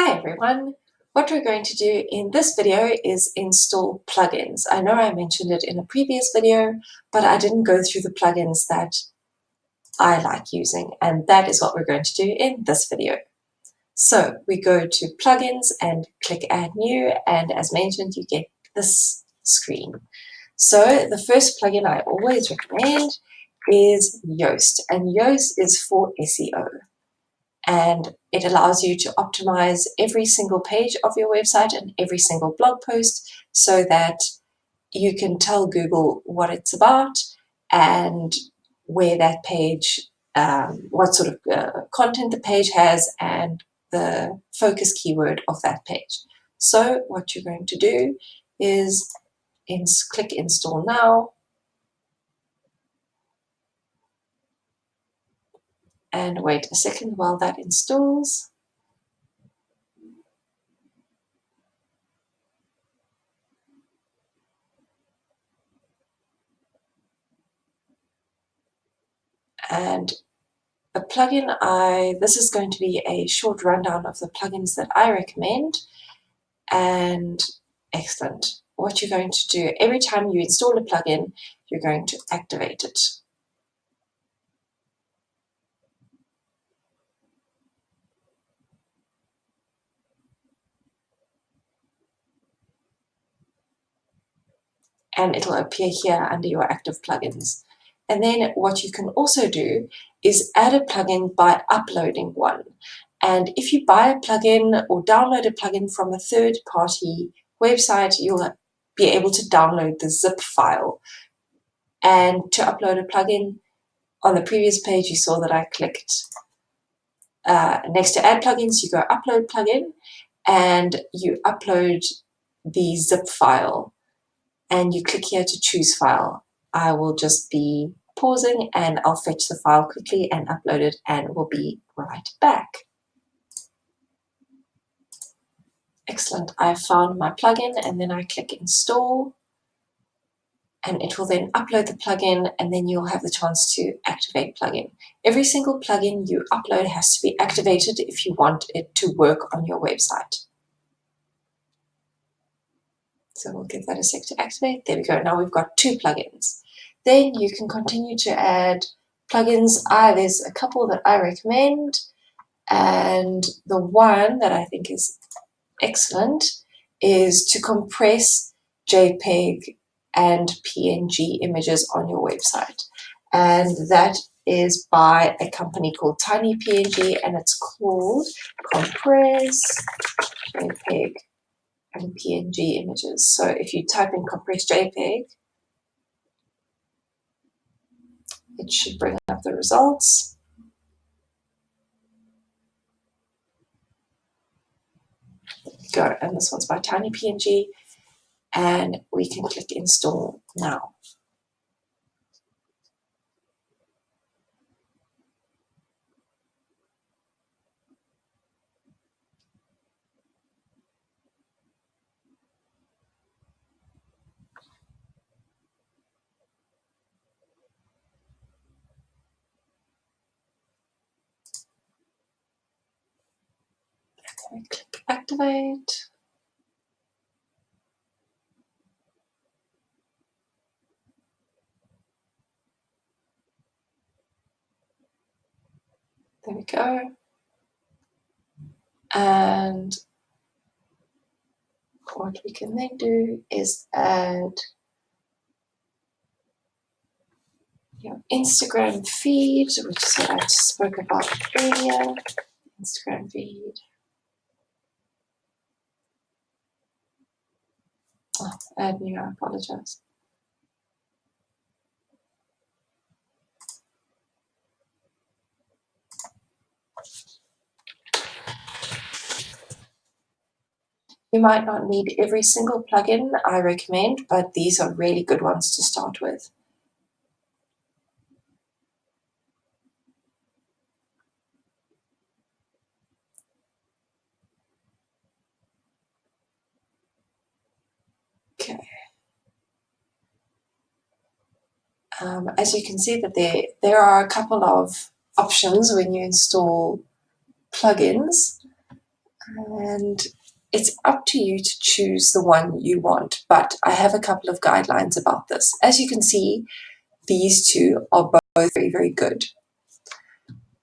Hi everyone! What we're going to do in this video is install plugins. I know I mentioned it in a previous video, but I didn't go through the plugins that I like using, and that is what we're going to do in this video. So we go to plugins and click add new, and as mentioned you get this screen. So the first plugin I always recommend is Yoast, and Yoast is for SEO. And it allows you to optimize every single page of your website and every single blog post so that you can tell Google what it's about and where that page, what sort of content the page has and the focus keyword of that page. So what you're going to do is click install now, and wait a second while that installs. And a plugin this is going to be a short rundown of the plugins that I recommend. And excellent. What you're going to do, every time you install a plugin, you're going to activate it. And it'll appear here under your active plugins. And then what you can also do is add a plugin by uploading one. And if you buy a plugin or download a plugin from a third-party website, you'll be able to download the zip file. And to upload a plugin, on the previous page you saw that I clicked next to add plugins, you go upload plugin, and you upload the zip file. And you click here to choose file. I will just be pausing and I'll fetch the file quickly and upload it, and we'll be right back. Excellent, I've found my plugin, and then I click install, and it will then upload the plugin, and then you'll have the chance to activate plugin. Every single plugin you upload has to be activated if you want it to work on your website. So we'll give that a sec to activate. There we go. Now we've got 2 plugins. Then you can continue to add plugins. There's a couple that I recommend, and the one that I think is excellent is to compress JPEG and PNG images on your website. And that is by a company called TinyPNG, and it's called Compress JPEG and PNG images. So if you type in compress JPEG, it should bring up the results. There we go, and this one's by TinyPNG, and we can click install now. We click activate. There we go. And what we can then do is add your Instagram feed, which is what I spoke about earlier. Instagram feed. Oh, add new, I apologize. You might not need every single plugin I recommend, but these are really good ones to start with. Okay. As you can see that there are a couple of options when you install plugins. And it's up to you to choose the one you want, but I have a couple of guidelines about this. As you can see, these two are both very, very good.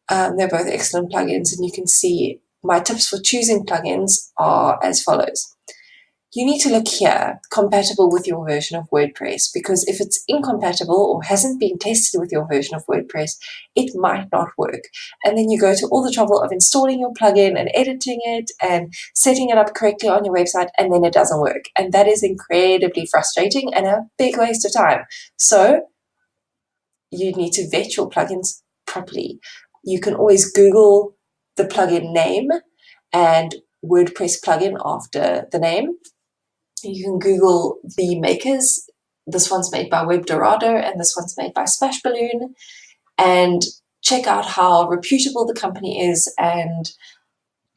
They're both excellent plugins, and you can see my tips for choosing plugins are as follows. You need to look here, compatible with your version of WordPress, because if it's incompatible or hasn't been tested with your version of WordPress, it might not work. And then you go to all the trouble of installing your plugin and editing it and setting it up correctly on your website, and then it doesn't work. And that is incredibly frustrating and a big waste of time. So you need to vet your plugins properly. You can always Google the plugin name and WordPress plugin after the name. You can Google the makers. This one's made by WebDorado and this one's made by Splashballoon, and check out how reputable the company is and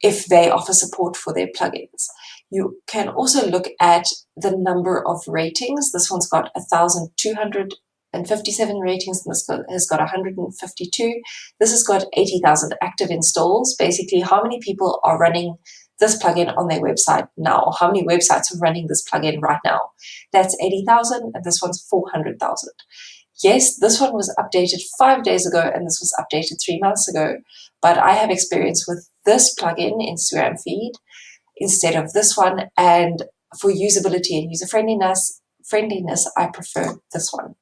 if they offer support for their plugins. You can also look at the number of ratings. This one's got 1,257 ratings, and this has got 152. This has got 80,000 active installs. Basically, how many people are running this plugin on their website now, or how many websites are running this plugin right now. That's 80,000, and this one's 400,000. Yes, this one was updated 5 days ago, and this was updated 3 months ago, but I have experience with this plugin, Instagram feed, instead of this one, and for usability and user friendliness, I prefer this one.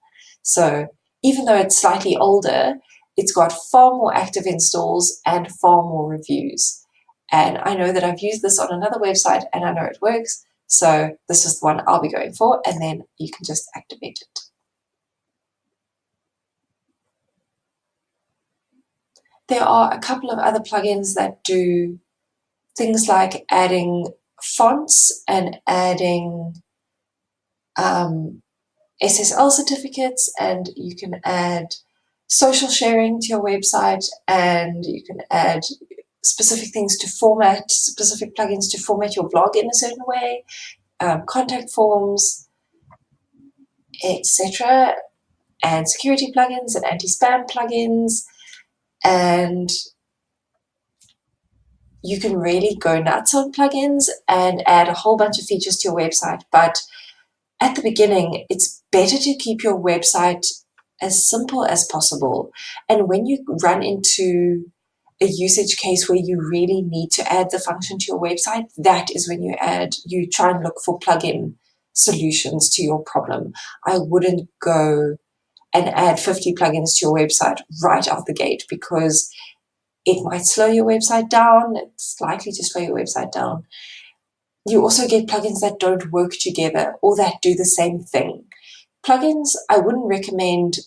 So even though it's slightly older, it's got far more active installs and far more reviews. And I know that I've used this on another website and I know it works. So this is the one I'll be going for, and then you can just activate it. There are a couple of other plugins that do things like adding fonts and adding SSL certificates, and you can add social sharing to your website, and you can add specific things to format, specific plugins to format your blog in a certain way, contact forms, etc., and security plugins and anti-spam plugins, and you can really go nuts on plugins and add a whole bunch of features to your website. But at the beginning, it's better to keep your website as simple as possible. And when you run into a usage case where you really need to add the function to your website, that is when you try and look for plugin solutions to your problem. I wouldn't go and add 50 plugins to your website right out the gate, because it might slow your website down. It's likely to slow your website down. You also get plugins that don't work together or that do the same thing. Plugins, I wouldn't recommend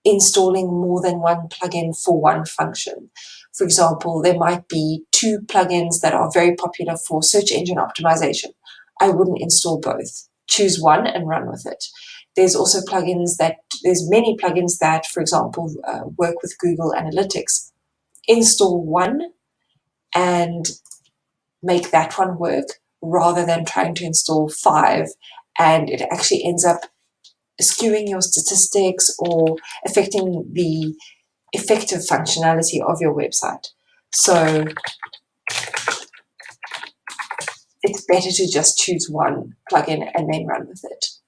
installing more than one plugin for one function. For example, there might be 2 plugins that are very popular for search engine optimization. I wouldn't install both. Choose one and run with it. There's many plugins that, for example, work with Google Analytics. Install one and make that one work, rather than trying to install 5, and it actually ends up skewing your statistics or affecting the effective functionality of your website. So it's better to just choose one plugin and then run with it.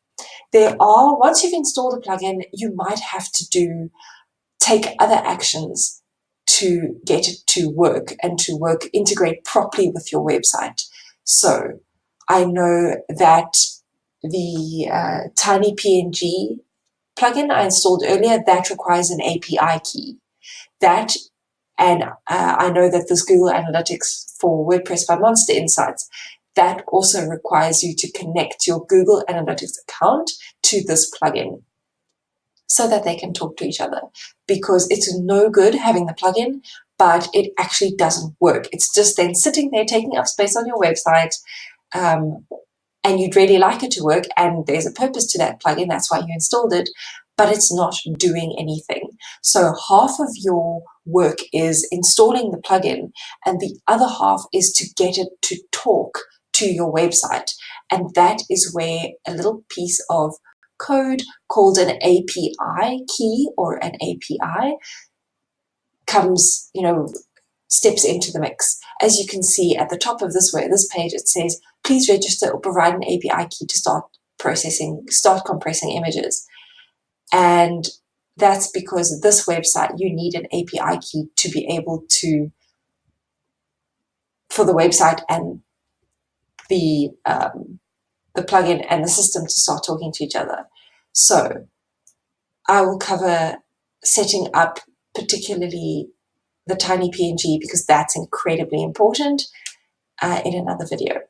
Once you've installed a plugin, you might have to take other actions to get it to work and integrate properly with your website. So I know that the Tiny PNG plugin I installed earlier, that requires an API key. And I know that this Google Analytics for WordPress by Monster Insights, that also requires you to connect your Google Analytics account to this plugin so that they can talk to each other, because it's no good having the plugin, but it actually doesn't work. It's just then sitting there taking up space on your website, and you'd really like it to work, and there's a purpose to that plugin, that's why you installed it, but it's not doing anything. So half of your work is installing the plugin, and the other half is to get it to talk to your website. And that is where a little piece of code called an API key or an API comes, steps into the mix. As you can see at the top of this page, it says, please register or provide an API key to start compressing images. And that's because this website, you need an API key to be able to, for the website and the plugin and the system to start talking to each other. So I will cover setting up particularly the tiny PNG, because that's incredibly important, in another video.